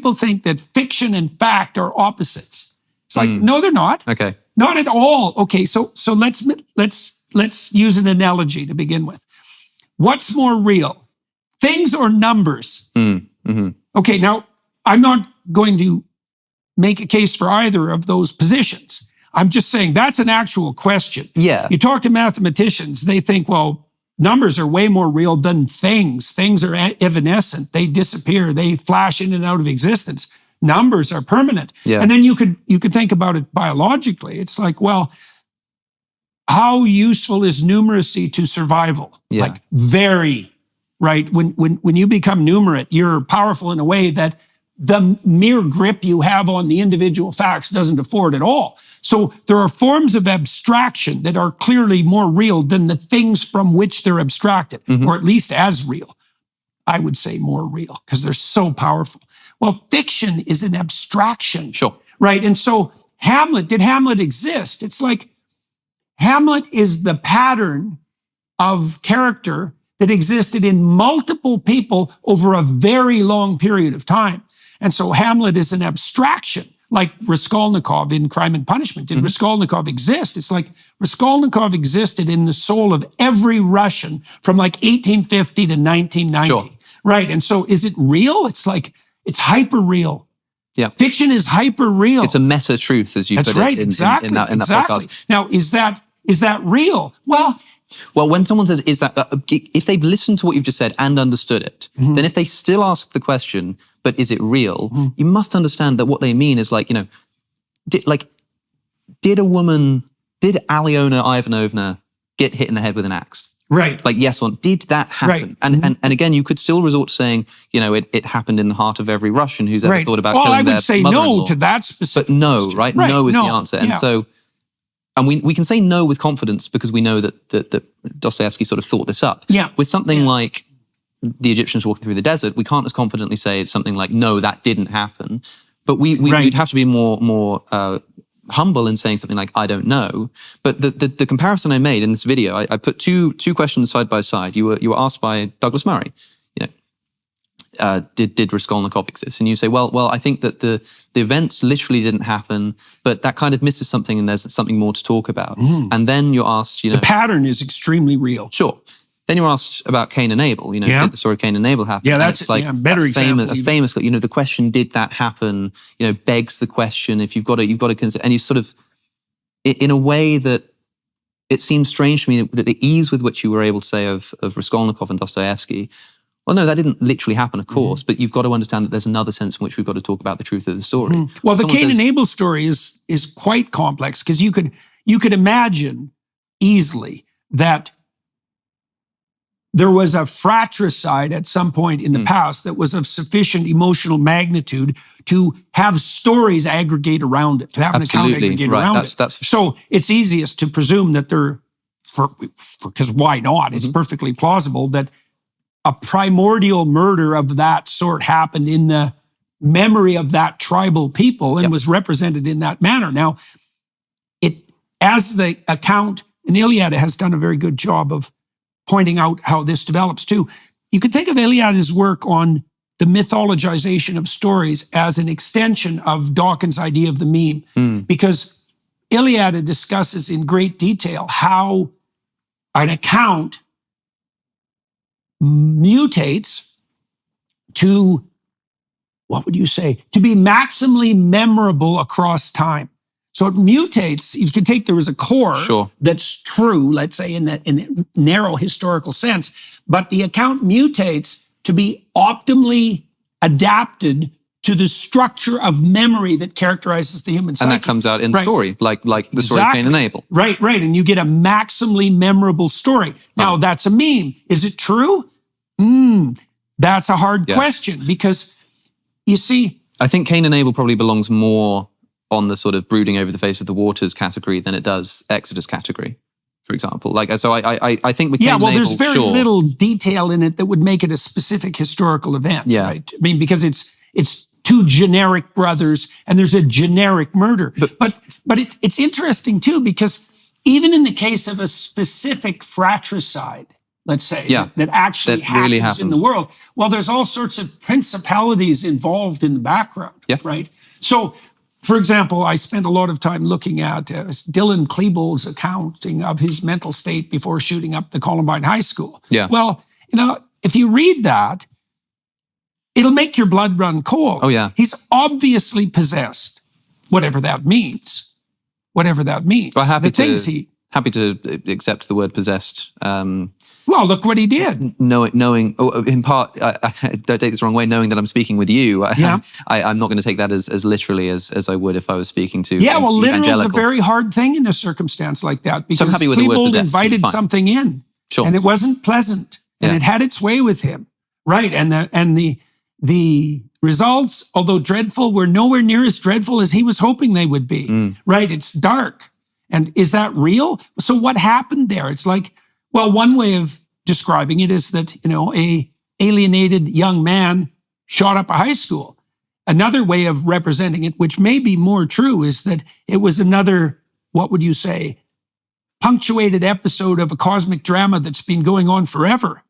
people think that fiction and fact are opposites. It's like, no, they're not. Okay. Not at all. Okay, so let's use an analogy to begin with. What's more real, things or numbers? Okay, now I'm not going to make a case for either of those positions. I'm just saying that's an actual question. Yeah. You talk to mathematicians, they think, well, numbers are way more real than things. Things are evanescent. They disappear. They flash in and out of existence. Numbers are permanent. Yeah. And then you could think about it biologically. It's like, well, how useful is numeracy to survival? Yeah. Like very, right? When you become numerate, you're powerful in a way that the mere grip you have on the individual facts doesn't afford at all. So there are forms of abstraction that are clearly more real than the things from which they're abstracted, or at least as real. I would say more real because they're so powerful. Well, fiction is an abstraction. Sure. Right? And so did Hamlet exist? It's like Hamlet is the pattern of character that existed in multiple people over a very long period of time. And so Hamlet is an abstraction, like Raskolnikov in Crime and Punishment. Did Raskolnikov exist? It's like Raskolnikov existed in the soul of every Russian from like 1850 to 1990. Sure. Right. And so is it real? It's like, it's hyper-real. Yeah. Fiction is hyper-real. It's a meta-truth, as you put it in that podcast. Now, is that real? Well, when someone says, is that, if they've listened to what you've just said and understood it, then if they still ask the question, but is it real? You must understand that what they mean is like, did Alyona Ivanovna get hit in the head with an axe? Right. Like, yes or no, did that happen? Right. And again, you could still resort to saying, it happened in the heart of every Russian who's ever thought about killing their mother-in-law. I would say no to that specific But no, question. right? No is the answer. And so, and we can say no with confidence because we know that Dostoevsky sort of thought this up. Yeah. With something like the Egyptians walking through the desert, we can't as confidently say it's something like, no, that didn't happen. But we'd have to be more humble in saying something like, I don't know. But the comparison I made in this video, I put two questions side by side. You were asked by Douglas Murray, did Raskolnikov exist? And you say, well, I think that the events literally didn't happen, but that kind of misses something and there's something more to talk about. And then you're asked, the pattern is extremely real. Sure. Then you're asked about Cain and Abel, did the story of Cain and Abel happen? Yeah, that's like better example. A famous, the question, did that happen, begs the question, if you've got to consider, and you sort of, in a way that it seems strange to me that the ease with which you were able to say of Raskolnikov and Dostoevsky, well, no, that didn't literally happen, of course, but you've got to understand that there's another sense in which we've got to talk about the truth of the story. Well, the Cain and Abel story is quite complex because you could imagine easily that there was a fratricide at some point in the past that was of sufficient emotional magnitude to have stories aggregate around it, to have an account aggregate around it. So it's easiest to presume that because why not? It's perfectly plausible that a primordial murder of that sort happened in the memory of that tribal people and was represented in that manner. Now, as the account, and Iliad has done a very good job of pointing out how this develops too. You could think of Iliad's work on the mythologization of stories as an extension of Dawkins' idea of the meme, because Iliad discusses in great detail how an account mutates to, what would you say, to be maximally memorable across time. So it mutates. You can take, there was a core that's true, let's say in the narrow historical sense, but the account mutates to be optimally adapted to the structure of memory that characterizes the human psyche. And that comes out in story, like the story of Cain and Abel. Right. And you get a maximally memorable story. Now, that's a meme. Is it true? That's a hard question because, you see, I think Cain and Abel probably belongs more on the sort of brooding over the face of the waters category than it does Exodus category, for example. So I think with Cain and Abel, there's very little detail in it that would make it a specific historical event, right? I mean, because it's two generic brothers and there's a generic murder. But it's interesting too, because even in the case of a specific fratricide, let's say, Yeah, that actually that really happens in the happened. world. Well, there's all sorts of principalities involved in the background, Yeah. right? So, for example, I spent a lot of time looking at Dylan Klebold's accounting of his mental state before shooting up the Columbine High School. Yeah. Well, if you read that, it'll make your blood run cold. Oh, yeah. He's obviously possessed, whatever that means. Whatever that means. Well, happy to accept the word possessed. Well, look what he did. Knowing, in part, don't take this the wrong way, knowing that I'm speaking with you, Yeah. I'm not going to take that as literally as I would if I was speaking to Yeah, well, literal is a evangelical. very hard thing in a circumstance like that, because I'm happy with the word Klebold possessed, invited fine. something in, Sure. and it wasn't pleasant, and Yeah. it had its way with him, right? And the results, although dreadful, were nowhere near as dreadful as he was hoping they would be, right? It's dark. And is that real? So what happened there? It's like, well, one way of describing it is that, a alienated young man shot up a high school. Another way of representing it, which may be more true, is that it was another, what would you say, punctuated episode of a cosmic drama that's been going on forever.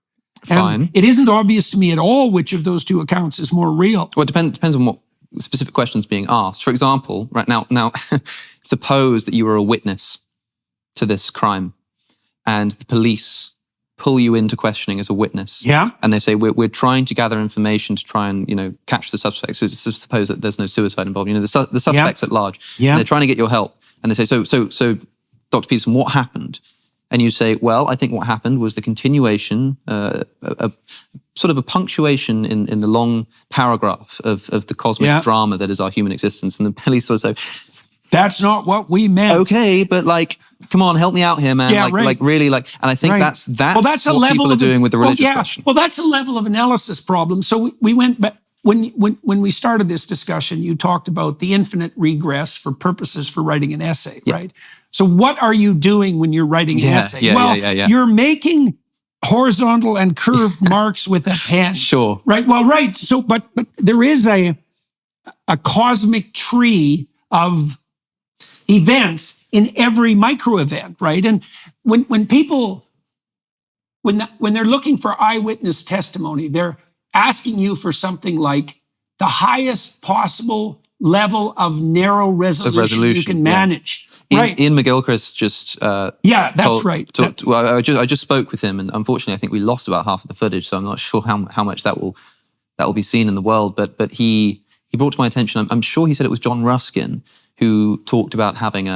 Fine. And it isn't obvious to me at all which of those two accounts is more real. Well, it depends on what specific questions being asked. For example, right now, suppose that you were a witness to this crime, and the police pull you into questioning as a witness. Yeah. And they say, we're trying to gather information to try and, catch the suspects. So suppose that there's no suicide involved. The suspects at large. Yeah. And they're trying to get your help. And they say, so Dr. Peterson, what happened? And you say, well, I think what happened was the continuation, sort of a punctuation in the long paragraph of the cosmic drama that is our human existence. And the police sort of say, that's not what we meant. okay, but come on, help me out here, man. Yeah, right. Really, and I think Right. that's a what level people are doing with the religious question. Well, that's a level of analysis problem. So we went back. When we started this discussion, you talked about the infinite regress for purposes for writing an essay, right? So what are you doing when you're writing an essay? You're making horizontal and curved marks with a pen. Sure. Right. Well, right. So, but there is a cosmic tree of events in every micro event, right? And when people, when they're looking for eyewitness testimony, they're asking you for something like the highest possible level of narrow resolution you can manage. Right. Ian McGilchrist just that's right. Well, I just spoke with him, and unfortunately, I think we lost about half of the footage, so I'm not sure how much that will be seen in the world. But he brought to my attention. I'm sure he said it was John Ruskin who talked about having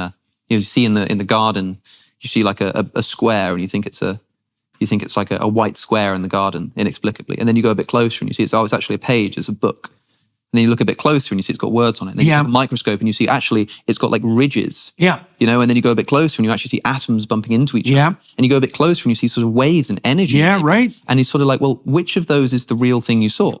you see in the garden, you see like a square, and you think it's like a white square in the garden inexplicably, and then you go a bit closer and you see it's actually a page, it's a book. And then you look a bit closer and you see it's got words on it. And then you have a microscope and you see actually it's got like ridges. Yeah. And then you go a bit closer and you actually see atoms bumping into each Yeah. other. And you go a bit closer and you see sort of waves and energy. Yeah, right. And he's sort of like, well, which of those is the real thing you saw?